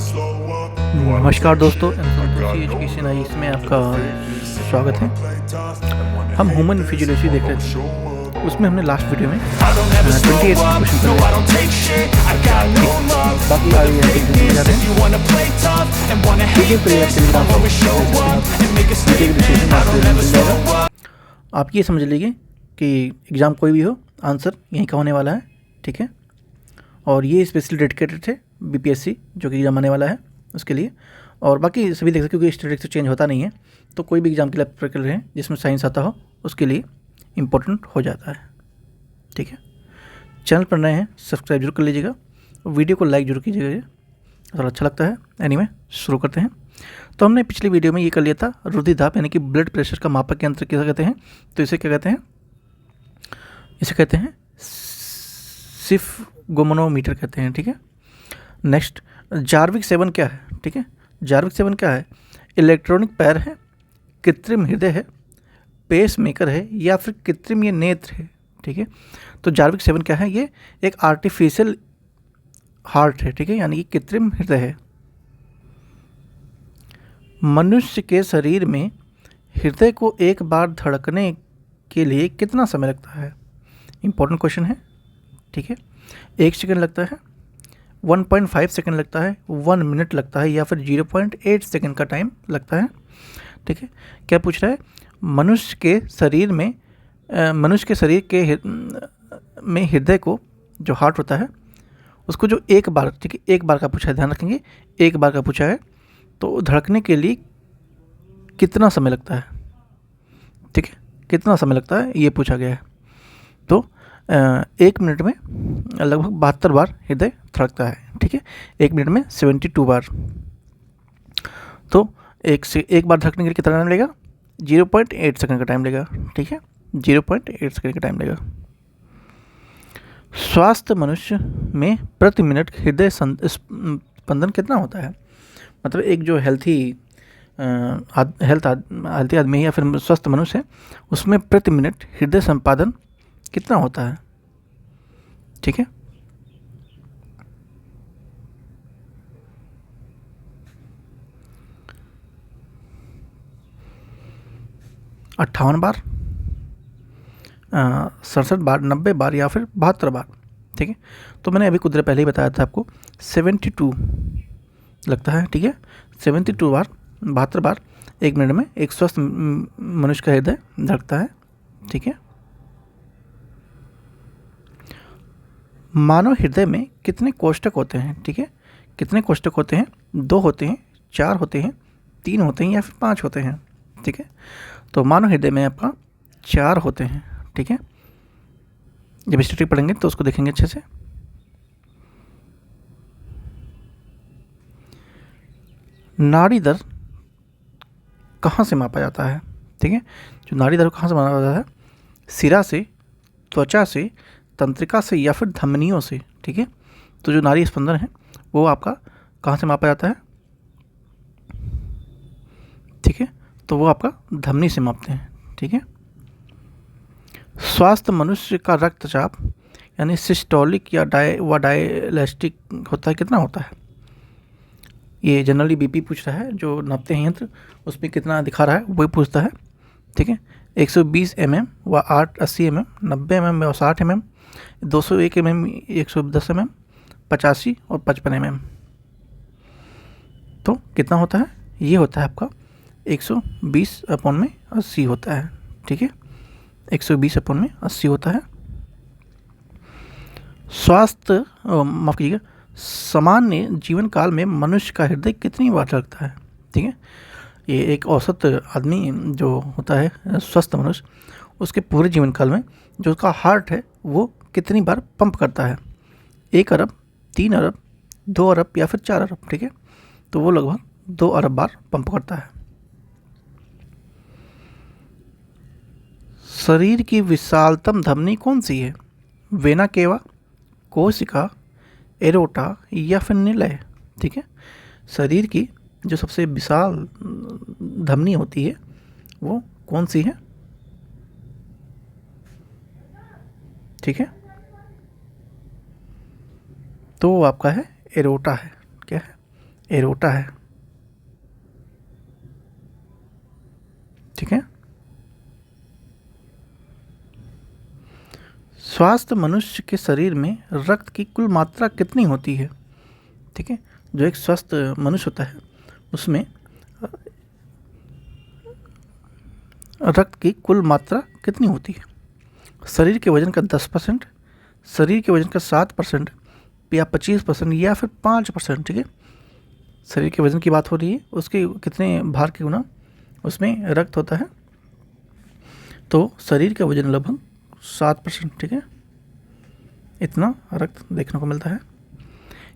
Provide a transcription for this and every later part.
नमस्कार दोस्तों, Santoshi education I इसमें आपका स्वागत है। हम ह्यूमन फिजियोलॉजी देख रहे थे, उसमें हमने लास्ट वीडियो में 28 क्वेश्चन बाकी आ रही है। आप ये समझ लीजिए कि एग्ज़ाम कोई भी हो, आंसर यहीं का होने वाला है, ठीक है। और ये स्पेशली डेडिकेटेड थे बीपीएससी जो कि एग्जाम आने वाला है उसके लिए। और बाकी सभी देख सकते क्योंकि स्टैटिस्टिक्स से चेंज होता नहीं है, तो कोई भी एग्जाम के लिए प्रिपेयर कर रहे हैं जिसमें साइंस आता हो उसके लिए इम्पोर्टेंट हो जाता है, ठीक है। चैनल पर नए हैं सब्सक्राइब जरूर कर लीजिएगा, वीडियो को लाइक जरूर कीजिएगा, थोड़ा अच्छा लगता है। एनीवे शुरू करते हैं। तो हमने पिछली वीडियो में ये कर लिया था, रुधिर यानी कि ब्लड प्रेशर का मापक यंत्र क्या कहते हैं, तो इसे क्या कहते हैं, इसे कहते हैं स्फिग्मोमीटर कहते हैं, ठीक है। नेक्स्ट, जार्विक 7 क्या है, ठीक है। जार्विक 7 क्या है, इलेक्ट्रॉनिक पैर है, कृत्रिम हृदय है, पेस मेकर है या फिर कृत्रिम ये नेत्र है, ठीक है। तो जार्विक 7 क्या है, ये एक आर्टिफिशियल हार्ट है, ठीक है, यानी कि कृत्रिम हृदय है। मनुष्य के शरीर में हृदय को एक बार धड़कने के लिए कितना समय लगता है, इंपॉर्टेंट क्वेश्चन है, ठीक है। 1 सेकंड लगता है, 1.5 सेकंड लगता है, 1 मिनट लगता है या फिर 0.8 सेकंड का टाइम लगता है, ठीक है। क्या पूछ रहा है, मनुष्य के शरीर में में हृदय को जो हार्ट होता है उसको जो एक बार, ठीक है, एक बार का पूछा है, ध्यान रखेंगे एक बार का पूछा है, तो धड़कने के लिए कितना समय लगता है, ठीक है, कितना समय लगता है ये पूछा गया है। तो 1 मिनट में लगभग 72 बार हृदय धड़कता है, ठीक है। 1 मिनट में 72 बार। तो एक बार धड़कने के लिए कितना टाइम लगेगा, 0.8 सेकंड का टाइम लगेगा, ठीक है, 0.8 सेकंड का टाइम लगेगा। स्वास्थ्य मनुष्य में प्रति मिनट हृदय स्पंदन कितना होता है, मतलब एक जो हेल्थी आदमी है या फिर स्वस्थ मनुष्य है उसमें प्रति मिनट हृदय संपादन कितना होता है, ठीक है। अट्ठावन बार, 67 बार, 90 बार या फिर 72 बार, ठीक है। तो मैंने अभी कुछ देर पहले ही बताया था आपको 72 लगता है, ठीक है। 72 बार, 72 बार 1 मिनट में एक स्वस्थ मनुष्य का हृदय धड़कता है, ठीक है। मानव हृदय में कितने कोष्ठक होते हैं, ठीक है, कितने कोष्ठक होते हैं, 2 होते हैं, 4 होते हैं, 3 होते हैं या फिर 5 होते हैं, ठीक है। तो मानव हृदय में आपका 4 होते हैं, ठीक है। जब स्टैटिस्टिक्स पढ़ेंगे तो उसको देखेंगे अच्छे से। नाड़ी दर कहाँ से मापा जाता है, ठीक है, जो नाड़ी दर कहाँ से मापा जाता है, सिरा से, त्वचा से, तंत्रिका से या फिर धमनियों से, ठीक है। तो जो नाड़ी स्पंदन है वो आपका कहाँ से मापा जाता है, ठीक है, तो वो आपका धमनी से मापते हैं, ठीक है। स्वास्थ्य मनुष्य का रक्तचाप यानी सिस्टोलिक या डायलेस्टिक होता है, कितना होता है, ये जनरली बीपी पूछ रहा है, जो नापते हैं यंत्र उसमें कितना दिखा रहा है वही पूछता है, ठीक है। 120 mm व 80 mm, 90 mm व 60 mm, 201 mm, 110 mm, 85 और 55 mm। तो कितना होता है, ये होता है आपका 120/80 होता है, ठीक है, 120/80 होता है। स्वास्थ्य माफ कीजिएगा, सामान्य जीवन काल में मनुष्य का हृदय कितनी बार धड़कता है, ठीक है। ये एक औसत आदमी जो होता है स्वस्थ मनुष्य, उसके पूरे जीवन काल में जो उसका हार्ट है वो कितनी बार पंप करता है, 1 अरब, 3 अरब, 2 अरब या फिर 4 अरब, ठीक है। तो वो लगभग 2 अरब बार पंप करता है। शरीर की विशालतम धमनी कौन सी है, वेना केवा, कोशिका, एरोटा या फिर निलय, ठीक है। शरीर की जो सबसे विशाल धमनी होती है वो कौन सी है, ठीक है। तो वो आपका है एरोटा है, क्या है, एरोटा है। ठीक है। स्वस्थ मनुष्य के शरीर में रक्त की कुल मात्रा कितनी होती है? ठीक है, जो एक स्वस्थ मनुष्य होता है उसमें रक्त की कुल मात्रा कितनी होती है? शरीर के वजन का 10%, शरीर के वजन का 7%, या 25%, या फिर 5%। ठीक है, शरीर के वजन की बात हो रही है, उसके कितने भार के गुना उसमें रक्त होता है, तो शरीर का वजन लगभग 7%। ठीक है, इतना रक्त देखने को मिलता है।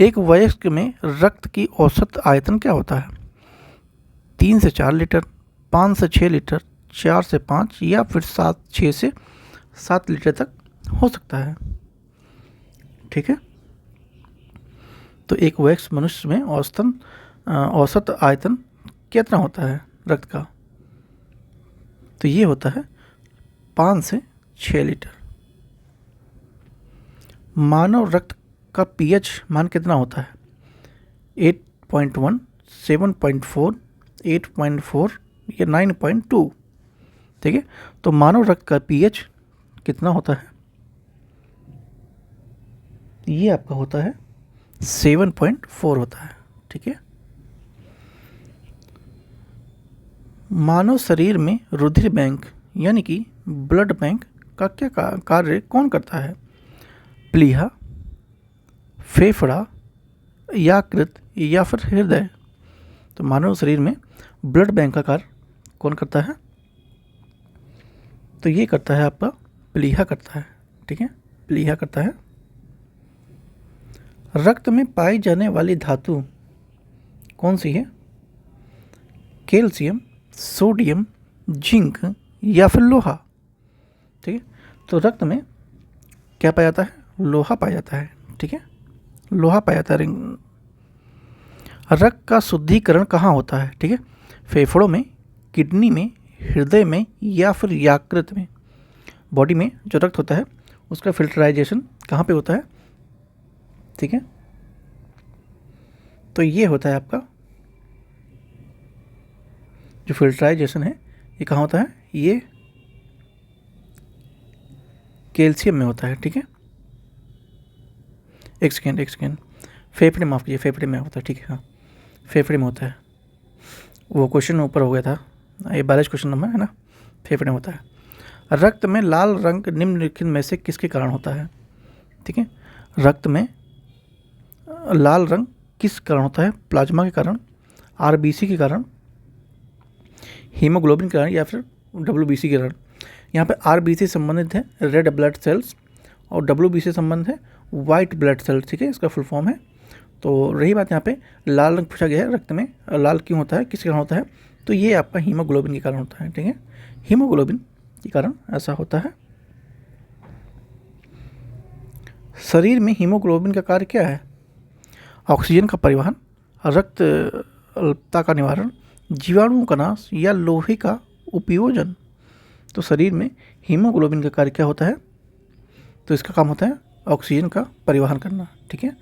एक वयस्क में रक्त की औसत आयतन क्या होता है? 3 से 4 लीटर, 5 से 6 लीटर, 4 से 5, या फिर 6 से 7 लीटर तक हो सकता है। ठीक है, तो एक वयस्क मनुष्य में औसत आयतन कितना होता है रक्त का? तो ये होता है 5 से 6 लीटर। मानव रक्त का पीएच मान कितना होता है? 8.1, 7.4, 8.4 या 9.2। ठीक है, तो मानव रक्त का पीएच कितना होता है? ये आपका होता है 7.4 होता है। ठीक है, मानव शरीर में रुधिर बैंक यानी कि ब्लड बैंक का क्या कार्य कौन करता है? प्लीहा, फेफड़ा, यकृत, या फिर हृदय? तो मानव शरीर में ब्लड बैंक का कार्य कौन करता है? तो ये करता है आपका प्लीहा करता है। ठीक है, प्लीहा करता है। रक्त में पाई जाने वाली धातु कौन सी है? कैल्शियम, सोडियम, जिंक, या फिर लोहा? ठीक है, तो रक्त में क्या पाया जाता है? लोहा पाया जाता है। ठीक है, लोहा पाया जाता है। रक्त का शुद्धिकरण कहाँ होता है? ठीक है, फेफड़ों में, किडनी में, हृदय में, या फिर यकृत में? बॉडी में जो रक्त होता है उसका फिल्टराइजेशन कहाँ पे होता है? ठीक है, तो ये होता है आपका जो फिल्टराइजेशन है, ये कहाँ होता है? ये कैल्शियम में होता है। ठीक है, एक सेकेंड, फेफड़े, माफ़ कीजिए, फेफड़े में होता है। ठीक है, हाँ, फेफड़े में होता है। वो क्वेश्चन ऊपर हो गया था, ये 42 क्वेश्चन नंबर है ना, फेफड़े में होता है। रक्त में लाल रंग निम्नलिखित में से किसके कारण होता है? ठीक है, रक्त में लाल रंग किस कारण होता है? प्लाज्मा के कारण, आरबीसी के कारण, हीमोग्लोबिन के कारण, या फिर डब्ल्यूबीसी के कारण? यहाँ पे आरबीसी संबंधित है रेड ब्लड सेल्स, और डब्ल्यूबीसी संबंध है वाइट ब्लड सेल्स। ठीक है, इसका फुल फॉर्म है। तो रही बात यहाँ पे लाल रंग पूछा गया है, रक्त में लाल क्यों होता है, किस कारण होता है? तो ये आपका हीमोग्लोबिन के कारण होता है। ठीक है, हीमोग्लोबिन के कारण ऐसा होता है। शरीर में हीमोग्लोबिन का कार्य क्या है? ऑक्सीजन का परिवहन, रक्त अल्पता का निवारण, जीवाणुओं का नाश, या लोहे का उपयोजन? तो शरीर में हीमोग्लोबिन का कार्य क्या होता है? तो इसका काम होता है ऑक्सीजन का परिवहन करना। ठीक है,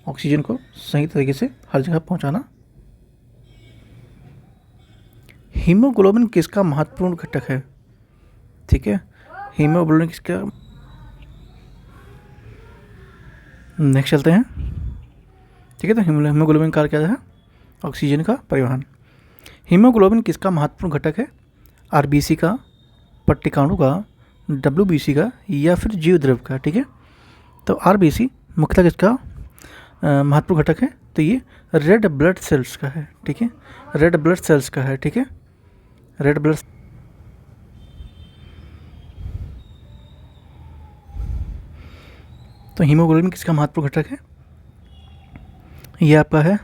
ऑक्सीजन को सही तरीके से हर जगह पहुंचाना। हीमोग्लोबिन किसका महत्वपूर्ण घटक है? ठीक है, हीमोग्लोबिन किसका, नेक्स्ट चलते हैं। ठीक है, तो हीमोग्लोबिन कार्य क्या है? ऑक्सीजन का परिवहन। हीमोग्लोबिन किसका महत्वपूर्ण घटक है? आरबीसी का, पट्टिकाणु का, डब्ल्यूबीसी का, या फिर जीव द्रव का? ठीक है, तो आरबीसी मुख्यतः किसका महत्वपूर्ण घटक है? तो ये रेड ब्लड सेल्स का है। ठीक है, रेड ब्लड सेल्स का है। ठीक है, रेड ब्लड, तो हीमोग्लोबिन किसका महत्वपूर्ण घटक है? ये आपका है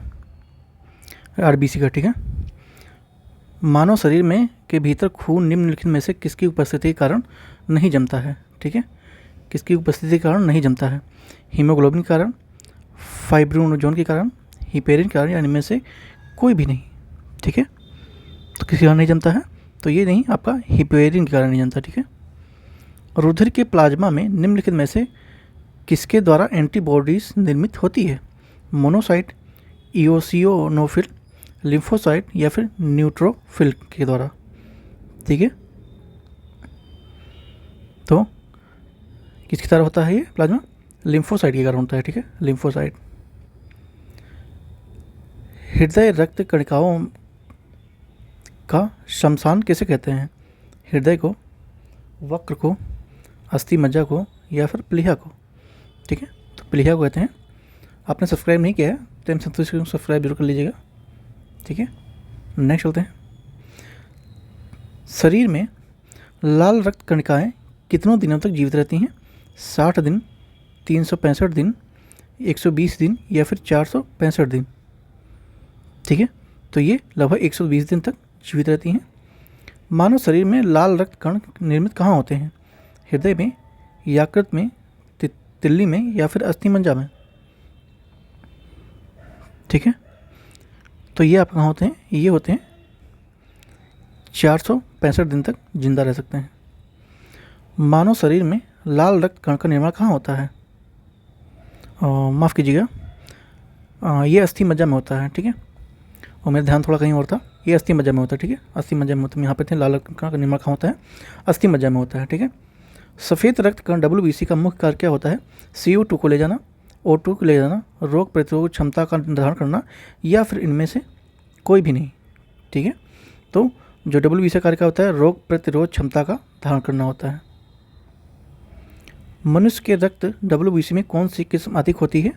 आरबीसी का। ठीक है, मानव शरीर में के भीतर खून निम्नलिखित में से किसकी उपस्थिति के कारण नहीं जमता है? ठीक है, किसकी उपस्थिति के कारण नहीं जमता है? हीमोग्लोबिन के कारण, फाइब्रिनोजन के कारण, हिपेरिन के कारण, या इनमें से कोई भी नहीं? ठीक है, तो किसके कारण नहीं जमता है? तो ये नहीं, आपका हिपेरिन के कारण नहीं जमता। ठीक है, रुधिर के प्लाज्मा में निम्नलिखित में से किसके द्वारा एंटीबॉडीज निर्मित होती है? मोनोसाइट, इओसियोनोफिल, लिम्फोसाइट या फिर न्यूट्रोफिल के द्वारा। ठीक है, तो किसकी तरह होता है ये प्लाज्मा? लिम्फोसाइट के कारण होता है। ठीक है, लिम्फोसाइट। हृदय रक्त कणिकाओं का शमशान किसे कहते हैं? हृदय को, वक्र को, अस्थि मज्जा को या फिर प्लीहा को? ठीक है, तो प्लीहा को कहते हैं। आपने सब्सक्राइब नहीं किया है तो हम सब्सक्राइब जरूर कर लीजिएगा। ठीक है, नेक्स्ट चलते हैं। शरीर में लाल रक्त कणिकाएँ कितनों दिनों तक जीवित रहती हैं? 60 दिन, 365 दिन, 120 दिन या फिर 465 दिन? ठीक है, तो ये लगभग 120 दिन तक जीवित रहती हैं। मानव शरीर में लाल रक्त कण निर्मित कहाँ होते हैं? हृदय में, यकृत में, तिल्ली में या फिर अस्थि मज्जा में? ठीक है, तो ये आप कहाँ होते हैं? ये होते हैं 465 दिन तक जिंदा रह सकते हैं। मानव शरीर में लाल रक्त कण का निर्माण कहाँ होता है? माफ़ कीजिएगा, ये अस्थि मज्जा में होता है। ठीक है, और मेरा ध्यान थोड़ा कहीं और था। ये अस्थि मज्जा में होता है। ठीक है, अस्थि मज्जा में होता है। यहाँ पे थे लाल रक्त कण का निर्माण कहाँ होता है? अस्थि मज्जा में होता है। ठीक है, सफ़ेद रक्त कण WBC का मुख्य कार्य क्या होता है? CO2 को ले जाना, O2 को ले जाना, रोग प्रतिरोध क्षमता का निर्धारण करना या फिर इनमें से कोई भी नहीं। ठीक है, तो जो WBC का कार्य क्या होता है? रोग प्रतिरोध क्षमता का धारण करना होता है। मनुष्य के रक्त WBC में कौन सी किस्म अधिक होती है?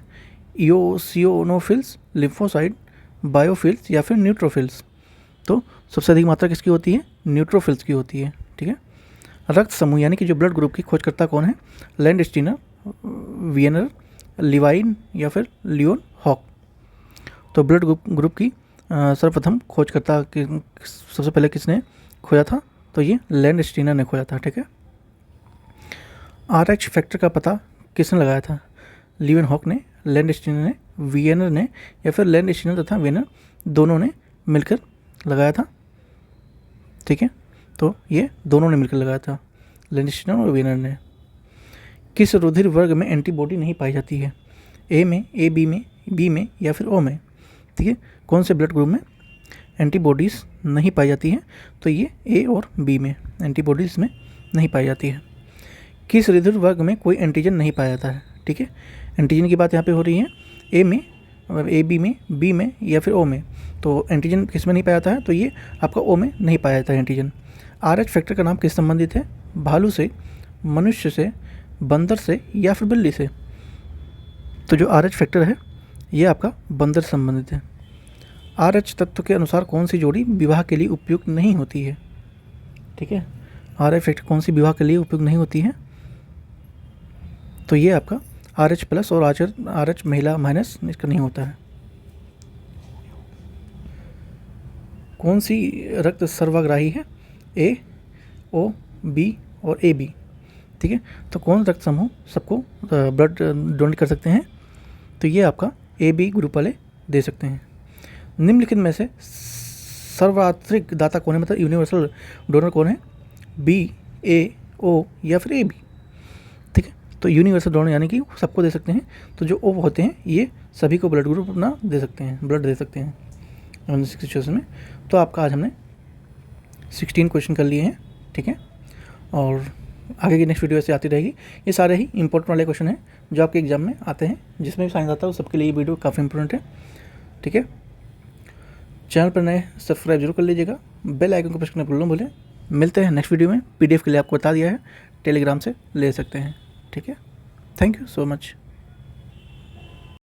इओसियोनोफिल्स, लिम्फोसाइट, बायोफिल्स या फिर न्यूट्रोफिल्स? तो सबसे अधिक मात्रा किसकी होती है? न्यूट्रोफिल्स की होती है। ठीक है, रक्त समूह यानी कि जो ब्लड ग्रुप की खोजकर्ता कौन है? लैंडस्टीनर, वियनर, लिवाइन या फिर लियोन हॉक? तो ब्लड ग्रुप की सर्वप्रथम खोजकर्ता सबसे पहले किसने खोजा था? तो ये लैंडस्टीनर ने खोजा था। ठीक है, RH फैक्टर का पता किसने लगाया था? लियोन हॉक ने, लैंडस्टीनर ने, वियनर ने या फिर लैंडस्टीनर तथा वियनर दोनों ने मिलकर लगाया था? ठीक है, तो ये दोनों ने मिलकर लगाया था, लैंडस्टीनर और वियनर ने। किस रुधिर वर्ग में एंटीबॉडी नहीं पाई जाती है? A में, AB में, B में या फिर O में? ठीक है, कौन से ब्लड ग्रुप में एंटीबॉडीज़ नहीं पाई जाती है? तो ये A और B में एंटीबॉडीज़ में नहीं पाई जाती है। किस रुधिर वर्ग में कोई एंटीजन नहीं पाया जाता है? ठीक है, एंटीजन की बात यहाँ पे हो रही है। A में, AB में, B में या फिर O में? तो एंटीजन किस में नहीं पाया जाता है? तो ये आपका O में नहीं पाया जाता है एंटीजन। RH फैक्टर का नाम किस संबंधित है? भालू से, मनुष्य से, बंदर से या फिर बिल्ली से? तो जो RH फैक्टर है ये आपका बंदर संबंधित है। RH तत्व के अनुसार कौन सी जोड़ी विवाह के लिए उपयुक्त नहीं होती है? ठीक है, RH फैक्टर कौन सी विवाह के लिए उपयुक्त नहीं होती है? तो ये आपका RH प्लस और RH महिला माइनस इसका नहीं होता है। कौन सी रक्त सर्वाग्राही है? A, O, B और AB? ठीक है, तो कौन रक्त समूह सबको ब्लड डोनेट कर सकते हैं? तो ये आपका AB ग्रुप वाले दे सकते हैं। निम्नलिखित में से सर्वाधिक दाता कौन है, मतलब यूनिवर्सल डोनर कौन है? B, A, O या फिर AB? ठीक है, तो यूनिवर्सल डोनर यानी कि सबको दे सकते हैं। तो जो O होते हैं ये सभी को ब्लड ग्रुप अपना दे सकते हैं, ब्लड दे सकते हैं इमरजेंसी सिचुएशन में। तो आपका आज हमने 16 क्वेश्चन कर लिए हैं। ठीक है, और आगे की नेक्स्ट वीडियो ऐसे आती रहेगी। ये सारे ही इंपॉर्टेंट वाले क्वेश्चन हैं जो आपके एग्जाम में आते हैं, जिसमें भी साइंस आता है, सबके लिए ये वीडियो काफ़ी इंपॉर्टेंट है। ठीक है, चैनल पर नए सब्सक्राइब जरूर कर लीजिएगा, बेल आइकन को प्रेस करना भूलना भूलें। मिलते हैं नेक्स्ट वीडियो में। PDF के लिए आपको बता दिया है, टेलीग्राम से ले सकते हैं। ठीक है, थैंक यू सो मच।